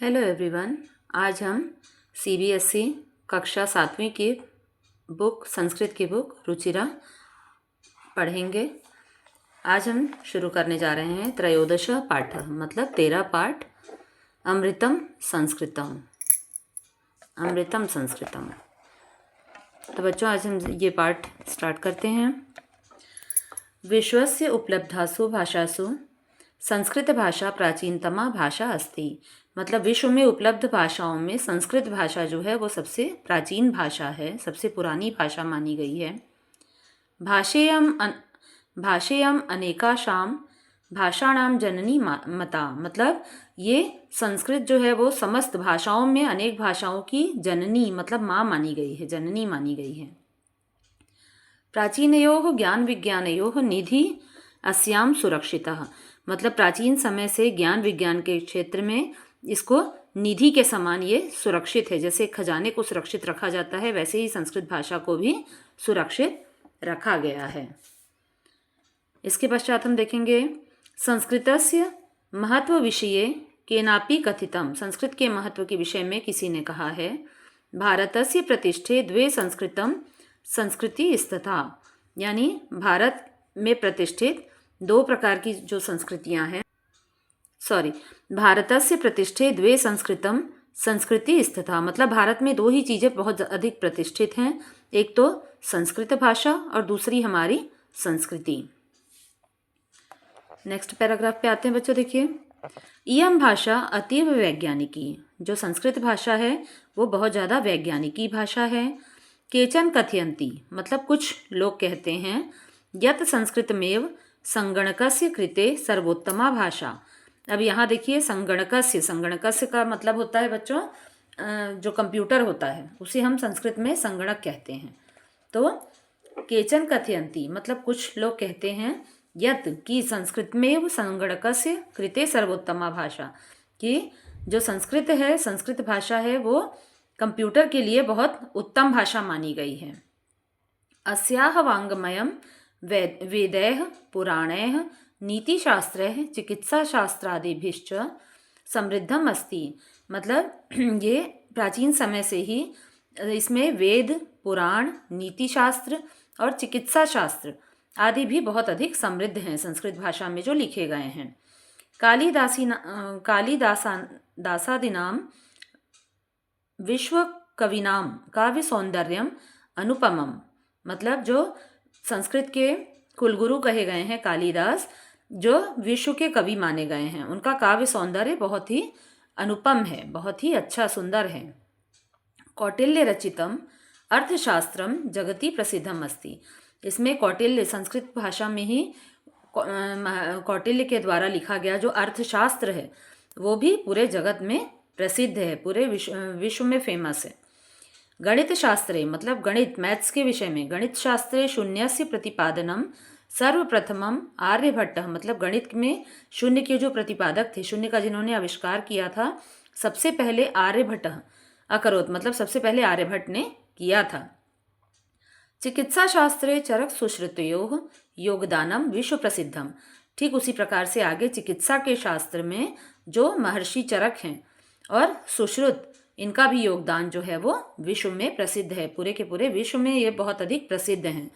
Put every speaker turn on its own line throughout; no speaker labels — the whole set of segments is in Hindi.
Hello everyone. आज हम सीबीएसई कक्षा 7वीं की बुक संस्कृत की बुक रुचिरा पढ़ेंगे। आज हम शुरू करने जा रहे हैं त्रयोदश पाठ, मतलब 13 पाठ, अमृतम संस्कृतम। अमृतम संस्कृतम। तो बच्चों, आज हम ये पाठ स्टार्ट करते हैं। विश्वस्य उपलब्धासु भाषासु संस्कृत भाषा प्राचीनतमा भाषा अस्ति। मतलब विश्व में उपलब्ध भाषाओं में संस्कृत भाषा जो है वो सबसे प्राचीन भाषा है, सबसे पुरानी भाषा मानी गई है। भाषेयम अनेकाशां भाषाणां जननी मता। मतलब ये संस्कृत जो है वो समस्त भाषाओं में अनेक भाषाओं की जननी, मतलब माँ मानी गई है, जननी मानी गई है। प्राचीनयोः ज्ञान विज्ञानयोः निधि अस्याम सुरक्षितः। मतलब प्राचीन समय से ज्ञान विज्ञान के क्षेत्र में इसको निधि के समान ये सुरक्षित है। जैसे खजाने को सुरक्षित रखा जाता है, वैसे ही संस्कृत भाषा को भी सुरक्षित रखा गया है। इसके पश्चात हम देखेंगे संस्कृतस्य महत्व विषये केनापि कथितम। संस्कृत के महत्व के विषय में किसी ने कहा है। भारतस्य प्रतिष्ठे द्वे संस्कृतम संस्कृति स्तथा। यानी भारत में प्रतिष्ठित दो प्रकार की जो संस्कृतियां हैं, भारतस्य प्रतिष्ठे द्वे संस्कृतम संस्कृति स्तथा। मतलब भारत में दो ही चीज़ें बहुत अधिक प्रतिष्ठित हैं, एक तो संस्कृत भाषा और दूसरी हमारी संस्कृति। नेक्स्ट पैराग्राफ पे आते हैं बच्चों। देखिए, इयम भाषा अतीव वैज्ञानिकी। जो संस्कृत भाषा है वो बहुत ज़्यादा वैज्ञानिकी भाषा है। केचन कथयन्ति। मतलब कुछ लोग कहते हैं यत संस्कृतमेव संगणकस्य कृते सर्वोत्तमा भाषा। अब यहाँ देखिए, संगणकस्य का मतलब होता है बच्चों जो कंप्यूटर होता है उसे हम संस्कृत में संगणक कहते हैं। तो केचन कथयन्ति मतलब कुछ लोग कहते हैं यत कि संस्कृत में संगणकस्य कृते सर्वोत्तमा भाषा, कि जो संस्कृत है, संस्कृत भाषा है, वो कंप्यूटर के लिए बहुत उत्तम भाषा मानी गई है। अस्याह वाङ्मयं वेदैः पुराणैः नीतिशास्त्रैः चिकित्साशास्त्रादिभिश्च समृद्धम अस्ति। मतलब ये प्राचीन समय से ही इसमें वेद, पुराण, नीतिशास्त्र और चिकित्सा शास्त्र आदि भी बहुत अधिक समृद्ध हैं संस्कृत भाषा में जो लिखे गए हैं। कालिदासादीनां विश्व कविनाम काव्य सौंदर्यम अनुपमम। मतलब जो संस्कृत के कुलगुरु कहे गए हैं कालिदास, जो विश्व के कवि माने गए हैं, उनका काव्य सौंदर्य बहुत ही अनुपम है, बहुत ही अच्छा सुंदर है। कौटिल्य रचितम अर्थशास्त्रम जगति प्रसिद्धम अस्ति। इसमें कौटिल्य, संस्कृत भाषा में ही कौटिल्य के द्वारा लिखा गया जो अर्थशास्त्र है वो भी पूरे जगत में प्रसिद्ध है, पूरे विश्व में फेमस है। गणित शास्त्रे मतलब गणित, मैथ्स के विषय में, गणित शास्त्रे शून्यस्य प्रतिपादनम सर्वप्रथमम आर्यभट्टः। मतलब गणित में शून्य के जो प्रतिपादक थे, शून्य का जिन्होंने आविष्कार किया था, सबसे पहले आर्यभट्टः अकरोत्। मतलब सबसे पहले आर्यभट्ट ने किया था। चिकित्सा शास्त्रे चरक सुश्रुतयोः योगदानम विश्व प्रसिद्धम। ठीक उसी प्रकार से आगे चिकित्सा के शास्त्र में जो महर्षि चरक हैं और सुश्रुत, इनका भी योगदान जो है वो विश्व में प्रसिद्ध है, पूरे के पूरे विश्व में ये बहुत अधिक प्रसिद्ध हैं।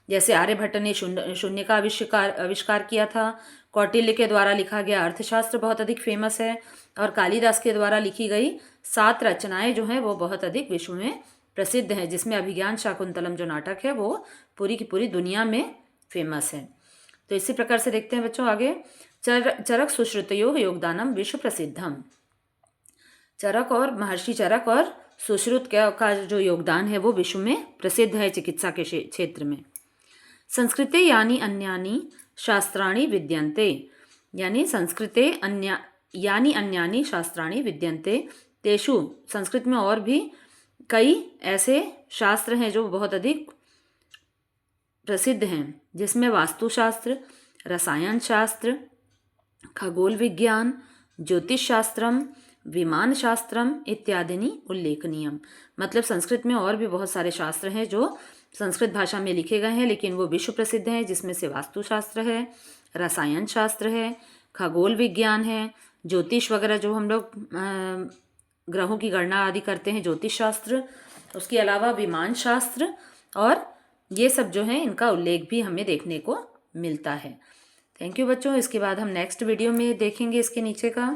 जैसे आर्यभट्ट ने शून्य का आविष्कार किया था, कौटिल्य के द्वारा लिखा गया अर्थशास्त्र बहुत अधिक फेमस है, और कालिदास के द्वारा लिखी गई 7 रचनाएं जो हैं वो बहुत अधिक विश्व में प्रसिद्ध हैं, जिसमें अभिज्ञान शाकुंतलम जो नाटक है वो पूरी की पूरी दुनिया में फेमस है। तो इसी प्रकार से देखते हैं बच्चों आगे, चरक सुश्रुतयोः योगदानम विश्व प्रसिद्धम। चरक और महर्षि चरक और सुश्रुत का जो योगदान है वो विश्व में प्रसिद्ध है चिकित्सा के क्षेत्र में। संस्कृते यानी अन्यानि शास्त्राणि विद्यन्ते। यानी संस्कृते यानी अन्यानि शास्त्राणि विद्यन्ते तेषु। संस्कृत में और भी कई ऐसे शास्त्र हैं जो बहुत अधिक प्रसिद्ध हैं, जिसमें वास्तुशास्त्र, रसायन शास्त्र, खगोल विज्ञान, ज्योतिष शास्त्रम, विमान शास्त्रम इत्यादि उल्लेखनीयम। मतलब संस्कृत में और भी बहुत सारे शास्त्र हैं जो संस्कृत भाषा में लिखे गए हैं, लेकिन वो विश्व प्रसिद्ध हैं, जिसमें से वास्तुशास्त्र है, रसायन शास्त्र है, खगोल विज्ञान है, ज्योतिष वगैरह जो हम लोग ग्रहों की गणना आदि करते हैं, ज्योतिष शास्त्र, उसके अलावा विमान शास्त्र, और ये सब जो है इनका उल्लेख भी हमें देखने को मिलता है। थैंक यू बच्चों। इसके बाद हम नेक्स्ट वीडियो में देखेंगे इसके नीचे का।